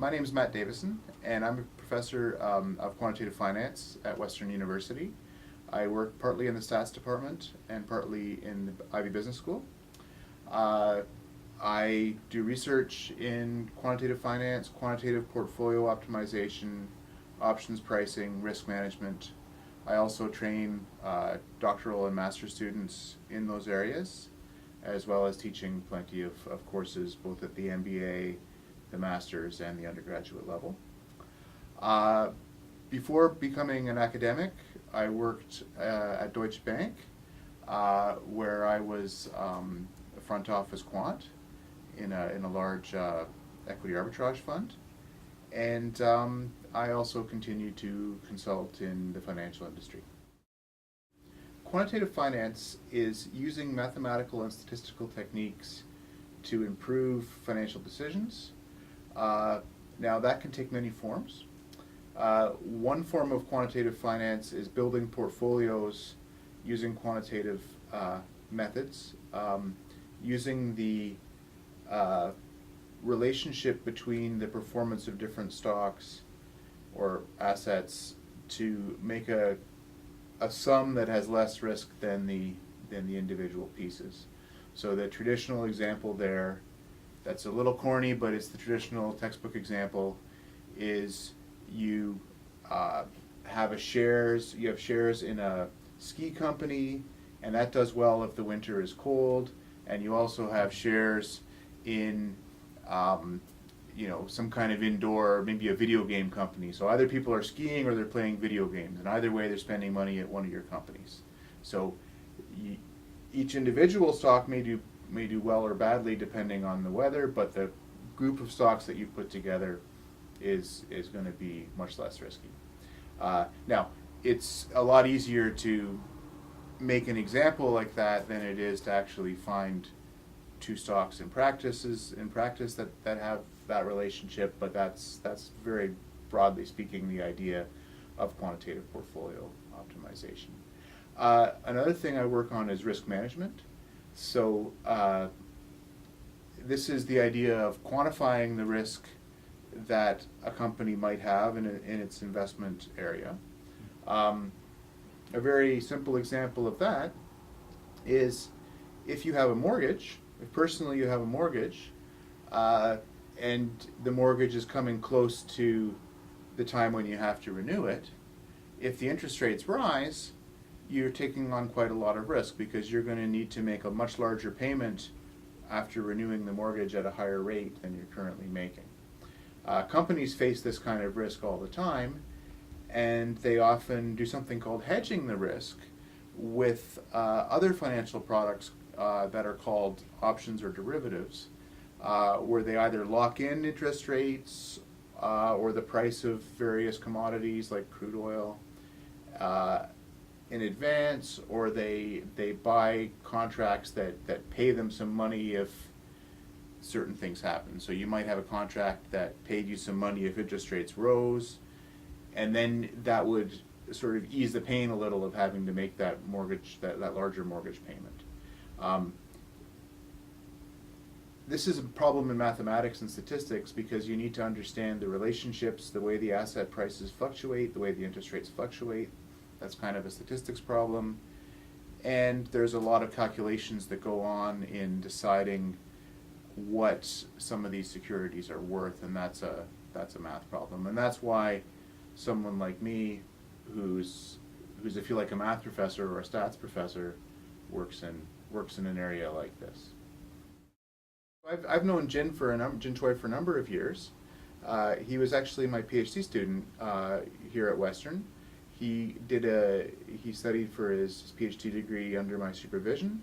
My name is Matt Davison, and I'm a professor of quantitative finance at Western University. I work partly in the stats department and partly in the Ivy Business School. I do research in quantitative finance, quantitative portfolio optimization, options pricing, risk management. I also train doctoral and master's students in those areas, as well as teaching plenty of courses both at the MBA, the master's, and the undergraduate level. Before becoming an academic, I worked at Deutsche Bank, where I was a front office quant in a large equity arbitrage fund. And I also continue to consult in the financial industry. Quantitative finance is using mathematical and statistical techniques to improve financial decisions. Now that can take many forms. One form of quantitative finance is building portfolios using quantitative methods, using the relationship between the performance of different stocks or assets to make a sum that has less risk than the individual pieces. So the traditional example there, that's a little corny, but it's the traditional textbook example, is you have shares in a ski company, and that does well if the winter is cold, and you also have shares in some kind of indoor, maybe a video game company. So either people are skiing or they're playing video games, and either way they're spending money at one of your companies. So each individual stock may do well or badly depending on the weather, but the group of stocks that you put together is going to be much less risky. Now, it's a lot easier to make an example like that than it is to actually find two stocks in practice that have that relationship, but that's very broadly speaking the idea of quantitative portfolio optimization. Another thing I work on is risk management. So this is the idea of quantifying the risk that a company might have in its investment area. A very simple example of that is if you have a mortgage, if personally you have a mortgage, and the mortgage is coming close to the time when you have to renew it, if the interest rates rise, you're taking on quite a lot of risk because you're going to need to make a much larger payment after renewing the mortgage at a higher rate than you're currently making. Companies face this kind of risk all the time, and they often do something called hedging the risk with other financial products that are called options or derivatives, where they either lock in interest rates or the price of various commodities like crude oil in advance, or they buy contracts that pay them some money if certain things happen. So you might have a contract that paid you some money if interest rates rose, and then that would sort of ease the pain a little of having to make that larger mortgage payment. This is a problem in mathematics and statistics because you need to understand the relationships, the way the asset prices fluctuate, the way the interest rates fluctuate. That's kind of a statistics problem. And there's a lot of calculations that go on in deciding what some of these securities are worth, and that's a math problem. And that's why someone like me, who's if you like a math professor or a stats professor, works in an area like this. I've known Jin Choi for a number of years. He was actually my PhD student here at Western. He studied for his PhD degree under my supervision.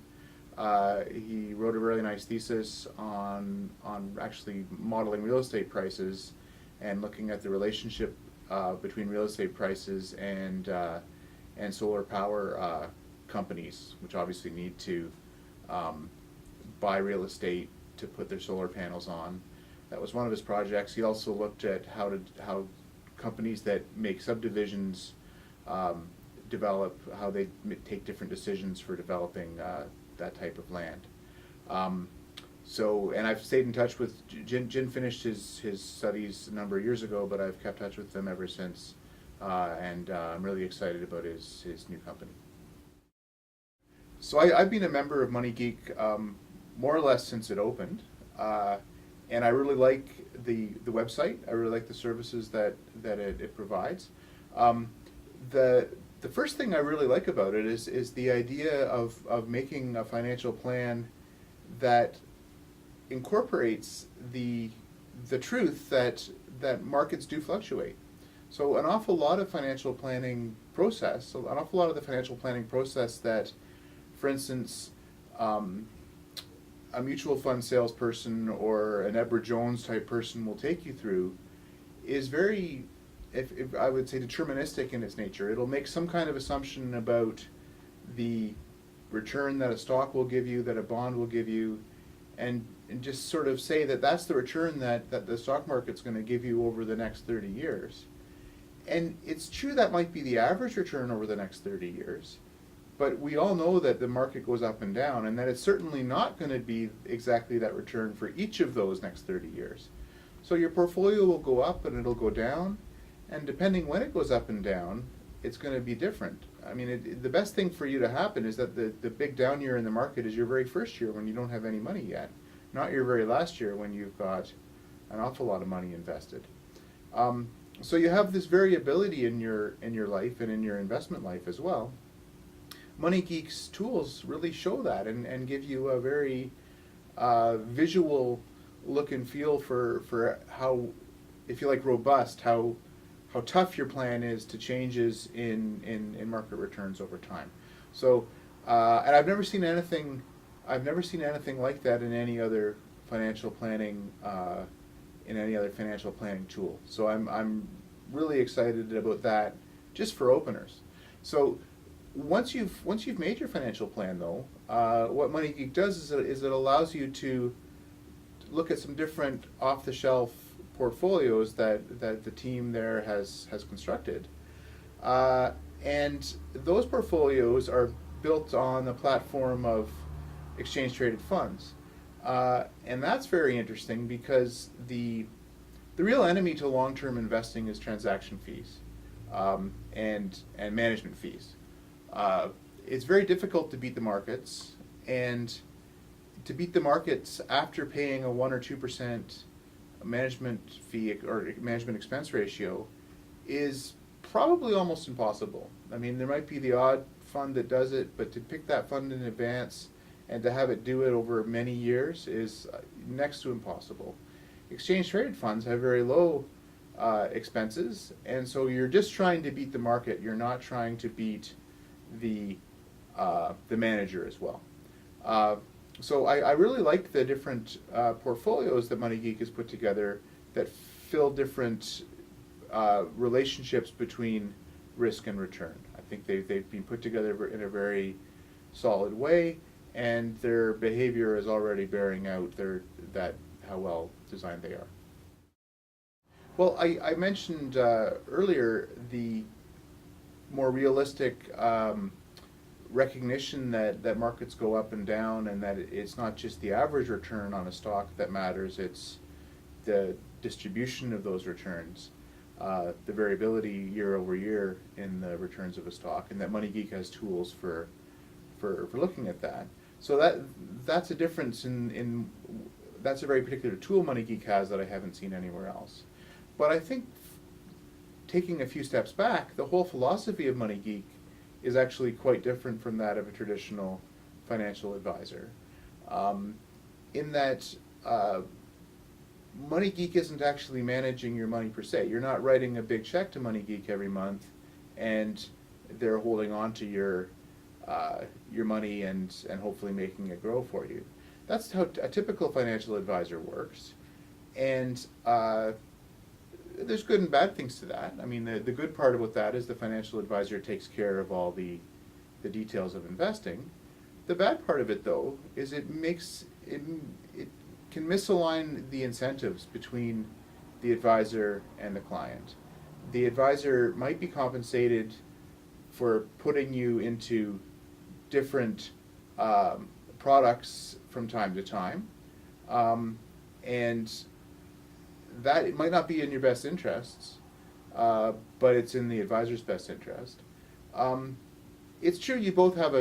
He wrote a really nice thesis on actually modeling real estate prices and looking at the relationship between real estate prices and solar power companies, which obviously need to buy real estate to put their solar panels on. That was one of his projects. He also looked at how companies that make subdivisions develop, how they take different decisions for developing that type of land. So, and I've stayed in touch with Jin. Jin finished his studies a number of years ago, but I've kept touch with them ever since, and I'm really excited about his new company. So I've been a member of MoneyGeek more or less since it opened, and I really like the website. I really like the services that it provides. The the first thing I really like about it is the idea of making a financial plan that incorporates the truth that markets do fluctuate. So an awful lot of financial planning process, an awful lot of the financial planning process that, for instance, a mutual fund salesperson or an Edward Jones type person will take you through is very, if I would say, deterministic in its nature. It'll make some kind of assumption about the return that a stock will give you, that a bond will give you, and just sort of say that that's the return that the stock market's going to give you over the next 30 years. And it's true that might be the average return over the next 30 years, but we all know that the market goes up and down, and that it's certainly not going to be exactly that return for each of those next 30 years. So your portfolio will go up and it'll go down, and depending when it goes up and down, it's going to be different. I mean, the best thing for you to happen is that the big down year in the market is your very first year when you don't have any money yet, not your very last year when you've got an awful lot of money invested. So you have this variability in your life and in your investment life as well. MoneyGeek's tools really show that and give you a very visual look and feel for how, if you like, robust, how tough your plan is to changes in market returns over time. So, and I've never seen anything like that in any other financial planning tool. So I'm really excited about that, just for openers. So once you've made your financial plan, though, what MoneyGeek does is it allows you to look at some different off-the-shelf portfolios that the team there has constructed, and those portfolios are built on the platform of exchange traded funds, and that's very interesting because the real enemy to long-term investing is transaction fees and management fees. It's very difficult to beat the markets, and to beat the markets after paying a 1 or 2% management fee or management expense ratio is probably almost impossible. I mean, there might be the odd fund that does it, but to pick that fund in advance and to have it do it over many years is next to impossible. Exchange traded funds have very low expenses, and so you're just trying to beat the market. You're not trying to beat the manager as well. So I really like the different portfolios that MoneyGeek has put together that fill different relationships between risk and return. I think they've been put together in a very solid way, and their behavior is already bearing out how well designed they are. Well, I mentioned earlier the more realistic recognition that markets go up and down, and that it's not just the average return on a stock that matters, it's the distribution of those returns, the variability year over year in the returns of a stock, and that MoneyGeek has tools for looking at that. So that's a difference that's a very particular tool MoneyGeek has that I haven't seen anywhere else. But I think, taking a few steps back, the whole philosophy of MoneyGeek is actually quite different from that of a traditional financial advisor, in that MoneyGeek isn't actually managing your money per se. You're not writing a big check to MoneyGeek every month, and they're holding on to your money and hopefully making it grow for you. That's how a typical financial advisor works, and there's good and bad things to that. I mean, the good part about that is the financial advisor takes care of all the details of investing. The bad part of it, though, is it can misalign the incentives between the advisor and the client. The advisor might be compensated for putting you into different products from time to time, And that it might not be in your best interests, but it's in the advisor's best interest. It's true you both have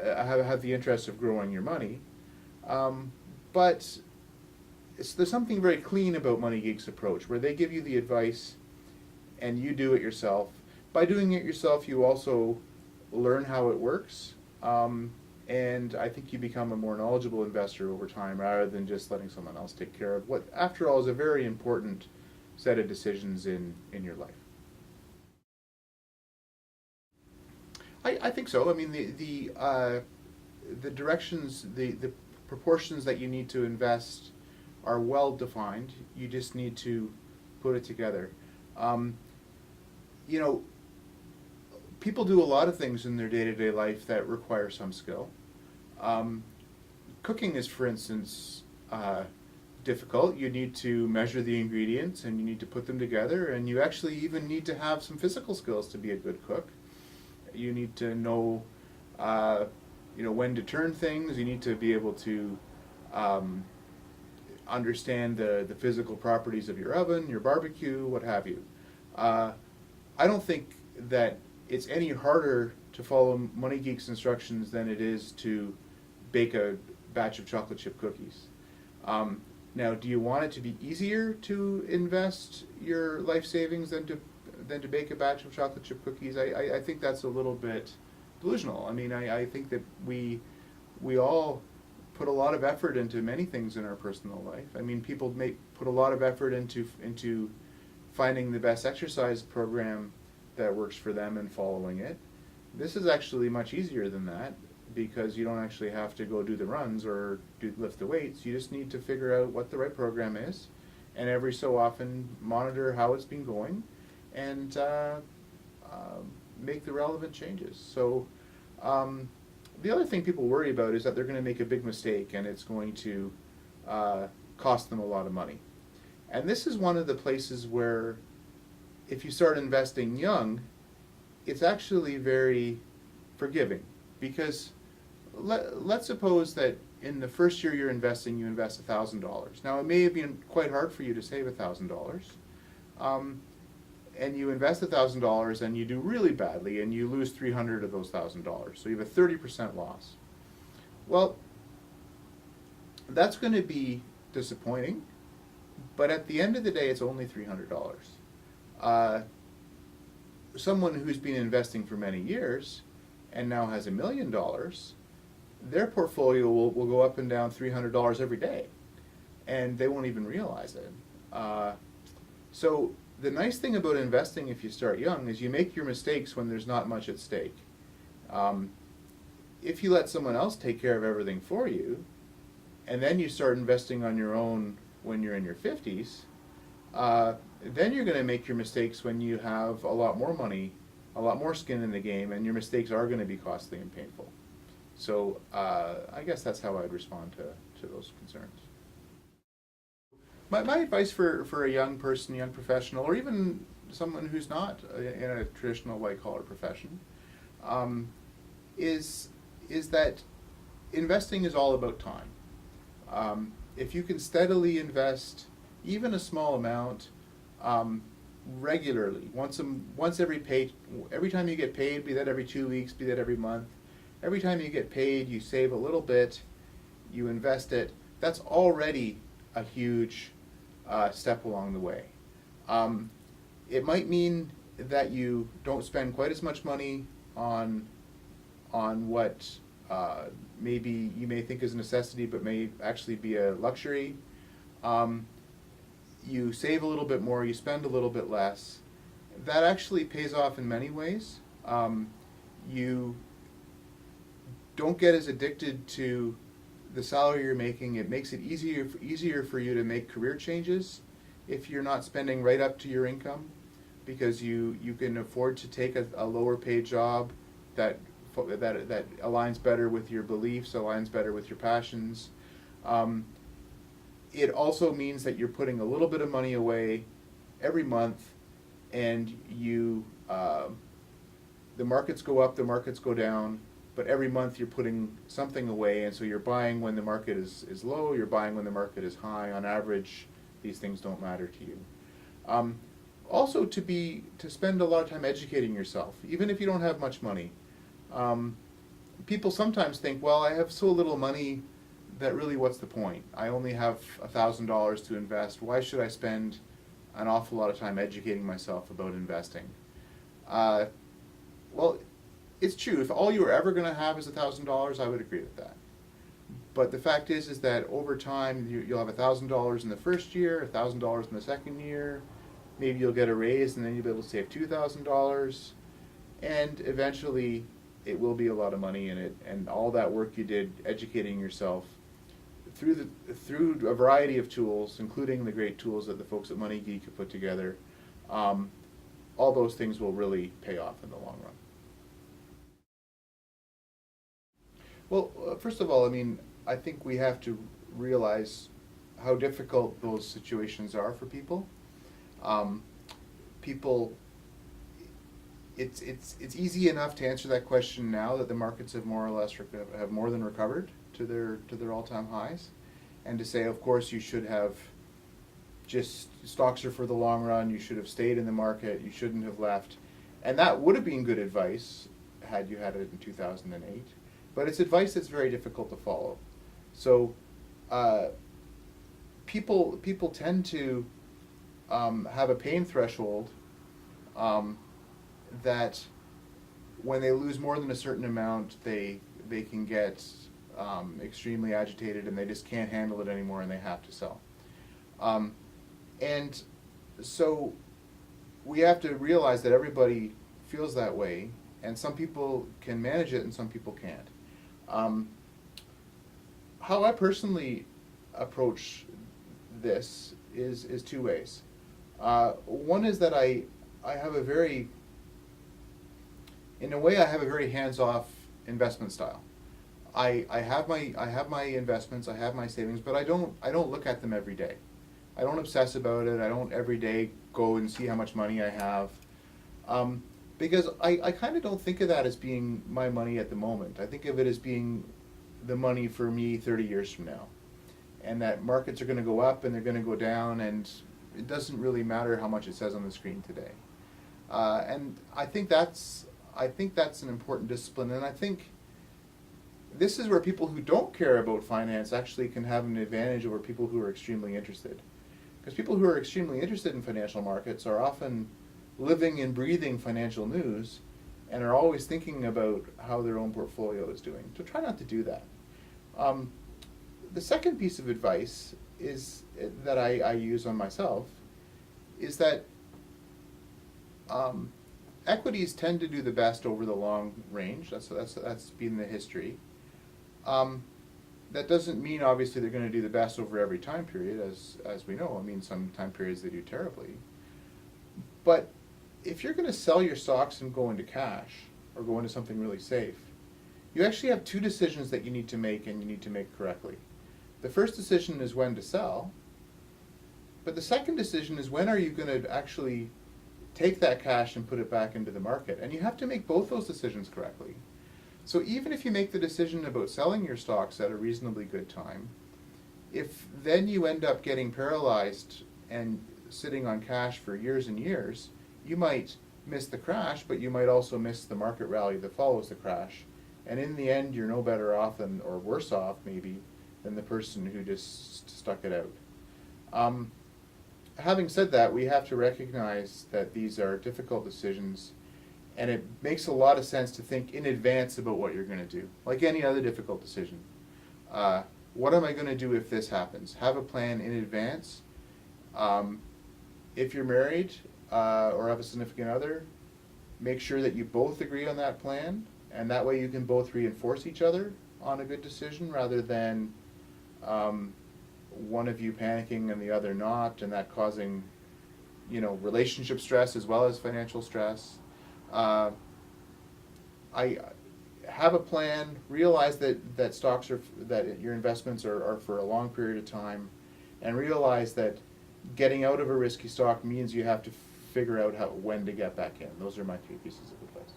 have the interest of growing your money, but there's something very clean about MoneyGeek's approach, where they give you the advice and you do it yourself. By doing it yourself, you also learn how it works, and I think you become a more knowledgeable investor over time rather than just letting someone else take care of what, after all, is a very important set of decisions in your life. I think so. I mean, the directions, the proportions that you need to invest are well defined. You just need to put it together. You know, people do a lot of things in their day-to-day life that require some skill. Cooking is, for instance, difficult. You need to measure the ingredients and you need to put them together, and you actually even need to have some physical skills to be a good cook. You need to know, when to turn things. You need to be able to understand the physical properties of your oven, your barbecue, what have you. I don't think that it's any harder to follow MoneyGeek's instructions than it is to bake a batch of chocolate chip cookies. Now, do you want it to be easier to invest your life savings than to bake a batch of chocolate chip cookies? I think that's a little bit delusional. I mean, I think that we all put a lot of effort into many things in our personal life. I mean, people put a lot of effort into finding the best exercise program that works for them and following it. This is actually much easier than that, because you don't actually have to go do the runs or lift the weights. You just need to figure out what the right program is, and every so often monitor how it's been going and make the relevant changes. So the other thing people worry about is that they're going to make a big mistake and it's going to cost them a lot of money. And this is one of the places where, if you start investing young, it's actually very forgiving. Because let's suppose that in the first year you're investing, you invest $1,000. Now, it may have been quite hard for you to save $1,000. And you invest $1,000 and you do really badly and you lose $300 of those $1,000. So you have a 30% loss. Well, that's going to be disappointing, but at the end of the day, it's only $300. Someone who's been investing for many years and now has $1 million, their portfolio will go up and down $300 every day, and they won't even realize it. So the nice thing about investing, if you start young, is you make your mistakes when there's not much at stake. If you let someone else take care of everything for you, and then you start investing on your own when you're in your 50s, then you're going to make your mistakes when you have a lot more money, a lot more skin in the game, and your mistakes are going to be costly and painful. So I guess that's how I'd respond to those concerns. My advice for a young person, young professional, or even someone who's not in a traditional white-collar profession, is that investing is all about time. If you can steadily invest even a small amount regularly, once every time you get paid, be that every 2 weeks, be that every month, every time you get paid, you save a little bit, you invest it. That's already a huge step along the way. It might mean that you don't spend quite as much money on what maybe you may think is a necessity but may actually be a luxury. You save a little bit more, you spend a little bit less. That actually pays off in many ways. You don't get as addicted to the salary you're making. It makes it easier for you to make career changes if you're not spending right up to your income, because you can afford to take a lower paid job that aligns better with your beliefs, aligns better with your passions. It also means that you're putting a little bit of money away every month, and the markets go up, the markets go down, but every month you're putting something away, and so you're buying when the market is low, you're buying when the market is high. On average, these things don't matter to you. Also, to spend a lot of time educating yourself, even if you don't have much money. People sometimes think, well, I have so little money that really what's the point? I only have $1,000 to invest. Why should I spend an awful lot of time educating myself about investing? Well, it's true. If all you're ever going to have is $1,000, I would agree with that. But the fact is that over time, you'll have $1,000 in the first year, $1,000 in the second year. Maybe you'll get a raise, and then you'll be able to save $2,000. And eventually, it will be a lot of money in it. And all that work you did educating yourself through a variety of tools, including the great tools that the folks at MoneyGeek have put together, all those things will really pay off in the long run. Well, first of all, I think we have to realize how difficult those situations are for people. It's easy enough to answer that question now that the markets have more or less have more than recovered to their all-time highs, and to say, of course, you should have just stocks are for the long run. You should have stayed in the market. You shouldn't have left, and that would have been good advice had you had it in 2008. But it's advice that's very difficult to follow. So people tend to have a pain threshold that when they lose more than a certain amount, they can get extremely agitated, and they just can't handle it anymore, and they have to sell. And so we have to realize that everybody feels that way, and some people can manage it and some people can't. How I personally approach this is two ways. One is that I have a very hands-off investment style. I have my investments, I have my savings, but I don't look at them every day. I don't obsess about it. I don't every day go and see how much money I have. Because I kind of don't think of that as being my money at the moment. I think of it as being the money for me 30 years from now. And that markets are going to go up and they're going to go down, and it doesn't really matter how much it says on the screen today. And I think that's an important discipline, and I think this is where people who don't care about finance actually can have an advantage over people who are extremely interested. Because people who are extremely interested in financial markets are often living and breathing financial news and are always thinking about how their own portfolio is doing. So try not to do that. The second piece of advice is that I use on myself is that equities tend to do the best over the long range. That's been the history. That doesn't mean obviously they're going to do the best over every time period, as we know. Some time periods they do terribly. But if you're going to sell your stocks and go into cash or go into something really safe, you actually have two decisions that you need to make, and you need to make correctly. The first decision is when to sell, but the second decision is when are you going to actually take that cash and put it back into the market. And you have to make both those decisions correctly. So even if you make the decision about selling your stocks at a reasonably good time, if then you end up getting paralyzed and sitting on cash for years and years, you might miss the crash, but you might also miss the market rally that follows the crash. And in the end, you're no better off or worse off maybe, than the person who just stuck it out. Having said that, we have to recognize that these are difficult decisions, and it makes a lot of sense to think in advance about what you're going to do, like any other difficult decision. What am I going to do if this happens? Have a plan in advance. If you're married or have a significant other, make sure that you both agree on that plan, and that way you can both reinforce each other on a good decision rather than one of you panicking and the other not, and that causing, relationship stress as well as financial stress. I have a plan. Realize that stocks that your investments are for a long period of time, and realize that getting out of a risky stock means you have to figure out when to get back in. Those are my three pieces of advice.